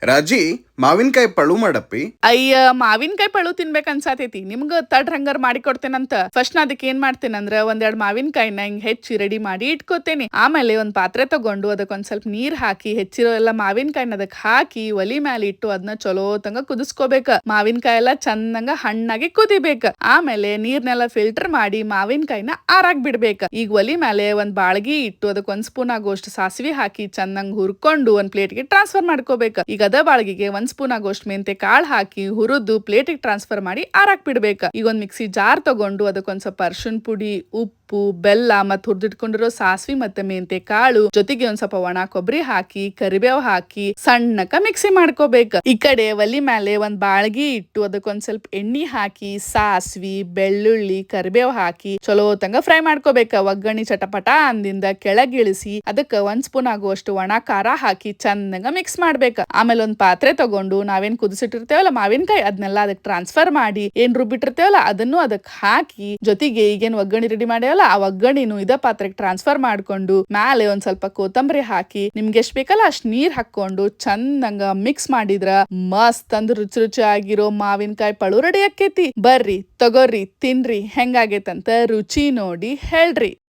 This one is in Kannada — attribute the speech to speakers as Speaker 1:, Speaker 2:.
Speaker 1: ರಾಜಿ ಮಾವಿನಕಾಯಿ ಪಳು ಮಾಡಪ್ಪಿ.
Speaker 2: ಅಯ್ಯ ಮಾವಿನಕಾಯಿ ಪಳು ತಿನ್ಬೇಕ ಅನ್ಸಾತೈತಿ ನಿಮ್ಗ ತಡ್ ಹಂಗಾರ ಮಾಡಿ ಕೊಡ್ತೇನಂತ. ಫಸ್ಟ್ ನಾ ಅದಕ್ಕೆ ಏನ್ ಮಾಡ್ತೇನಂದ್ರ ಒಂದೆರಡು ಮಾವಿನಕಾಯಿನ ಹಿಂಗ್ ಹೆಚ್ಚಿ ರೆಡಿ ಮಾಡಿ ಇಟ್ಕೋತೇನಿ. ಆಮೇಲೆ ಒಂದ್ ಪಾತ್ರೆ ತಗೊಂಡು ಅದಕ್ಕೆ ಒಂದ್ ಸ್ವಲ್ಪ ನೀರ್ ಹಾಕಿ ಹೆಚ್ಚಿರೋ ಎಲ್ಲ ಮಾವಿನಕಾಯಿನ ಅದಕ್ಕೆ ಹಾಕಿ ಒಲಿ ಮ್ಯಾಲ ಇಟ್ಟು ಅದನ್ನ ಚಲೋ ತಂಗ ಕುದಿಸ್ಕೋಬೇಕ. ಮಾವಿನಕಾಯಿ ಎಲ್ಲ ಚಂದಂಗ ಹಣ್ಣಾಗಿ ಕುದಿಬೇಕ. ಆಮೇಲೆ ನೀರ್ನೆಲ್ಲ ಫಿಲ್ಟರ್ ಮಾಡಿ ಮಾವಿನಕಾಯಿನ ಆರಾಕ್ ಬಿಡ್ಬೇಕ. ಈಗ ಒಲಿ ಮ್ಯಾಲೆ ಒಂದ್ ಬಾಳ್ಗಿ ಇಟ್ಟು ಅದಕ್ಕೆ ಒಂದ್ ಸ್ಪೂನ್ ಆಗೋಷ್ಟು ಸಾಸಿವೆ ಹಾಕಿ ಚಂದಂಗ್ ಹುರ್ಕೊಂಡು ಒಂದ್ ಪ್ಲೇಟ್ಗೆ ಟ್ರಾನ್ಸ್ಫರ್ ಮಾಡ್ಕೋಬೇಕ. ಈಗ ಅದ ಬಾಳ್ಗಿಗೆ ಒಂದ್ ಸ್ಪೂನ್ ಆಗೋಷ್ಟು ಮೆಂತೆ ಕಾಳು ಹಾಕಿ ಹುರಿದು ಪ್ಲೇಟಿಗೆ ಟ್ರಾನ್ಸ್ಫರ್ ಮಾಡಿ ಆರಾಕ್ ಬಿಡ್ಬೇಕ. ಈಗ ಒಂದ್ ಮಿಕ್ಸಿ ಜಾರ್ ತಗೊಂಡು ಅದಕ್ಕೊಂದ್ ಸ್ವಲ್ಪ ಅರ್ಶಿನ ಪುಡಿ, ಉಪ್ಪು, ಬೆಲ್ಲ ಮತ್ ಹುರಿದಿಟ್ಕೊಂಡಿರೋ ಸಾಸಿವೆ ಮತ್ತೆ ಮೆಂತೆ ಕಾಳು ಜೊತೆಗೆ ಒಂದ್ ಸ್ವಲ್ಪ ಒಣ ಕೊಬ್ಬರಿ ಹಾಕಿ ಕರಿಬೇವ್ ಹಾಕಿ ಸಣ್ಣಕ ಮಿಕ್ಸಿ ಮಾಡ್ಕೋಬೇಕ. ಈ ಕಡೆ ಒಲಿ ಮ್ಯಾಲೆ ಒಂದ್ ಬಾಳ್ಗಿ ಇಟ್ಟು ಅದಕ್ಕೊಂದ್ ಸ್ವಲ್ಪ ಎಣ್ಣಿ ಹಾಕಿ ಸಾಸ್ವಿ, ಬೆಳ್ಳುಳ್ಳಿ, ಕರಿಬೇವ್ ಹಾಕಿ ಚಲೋ ತಂಗ ಫ್ರೈ ಮಾಡ್ಕೋಬೇಕ. ಒಗ್ಗರಣೆ ಚಟಪಟ ಅಂದಿಂದ ಕೆಳಗಿಳಿಸಿ ಅದಕ್ಕ ಒಂದ್ ಸ್ಪೂನ್ ಆಗುವಷ್ಟು ಒಣ ಖಾರ ಹಾಕಿ ಚಂದಂಗ ಮಿಕ್ಸ್ ಮಾಡ್ಬೇಕ. ಆಮೇಲೆ ಒಂದ್ ಪಾತ್ರೆ ತಗೊಂಡು ನಾವೇನ್ ಕುದಿಸಿಟ್ಟಿರ್ತೇವಲ್ಲ ಮಾವಿನಕಾಯಿ ಅದನ್ನೆಲ್ಲ ಅದಕ್ಕೆ ಟ್ರಾನ್ಸ್ಫರ್ ಮಾಡಿ ಏನ್ ರುಬ್ಬಿಟ್ಟಿರ್ತೇವಲ್ಲ ಅದನ್ನು ಅದಕ್ಕೆ ಹಾಕಿ ಜೊತೆಗೆ ಈಗೇನ್ ಒಗ್ಗರಣೆ ರೆಡಿ ಮಾಡ್ಯಾವಲ್ಲ ಆ ಒಗ್ಗರಣೆನು ಇದ ಪಾತ್ರೆಗೆ ಟ್ರಾನ್ಸ್ಫರ್ ಮಾಡ್ಕೊಂಡು ಮ್ಯಾಲೆ ಒಂದ್ ಸ್ವಲ್ಪ ಕೊತ್ತಂಬರಿ ಹಾಕಿ ನಿಮ್ಗೆ ಎಷ್ಟ್ ಬೇಕಲ್ಲ ಅಷ್ಟ್ ನೀರ್ ಹಾಕೊಂಡು ಚಂದಂಗ ಮಿಕ್ಸ್ ಮಾಡಿದ್ರ ಮಸ್ತ್ ಅಂದ್ರ ರುಚಿ ರುಚಿ ಆಗಿರೋ ಮಾವಿನಕಾಯಿ ಪಳು ರೆಡಿ ಆಕೇತಿ. ಬರ್ರಿ ತಗೋರಿ ತಿನ್ರಿ ಹೆಂಗಾಗೇತಂತ ರುಚಿ ನೋಡಿ ಹೇಳ್ರಿ.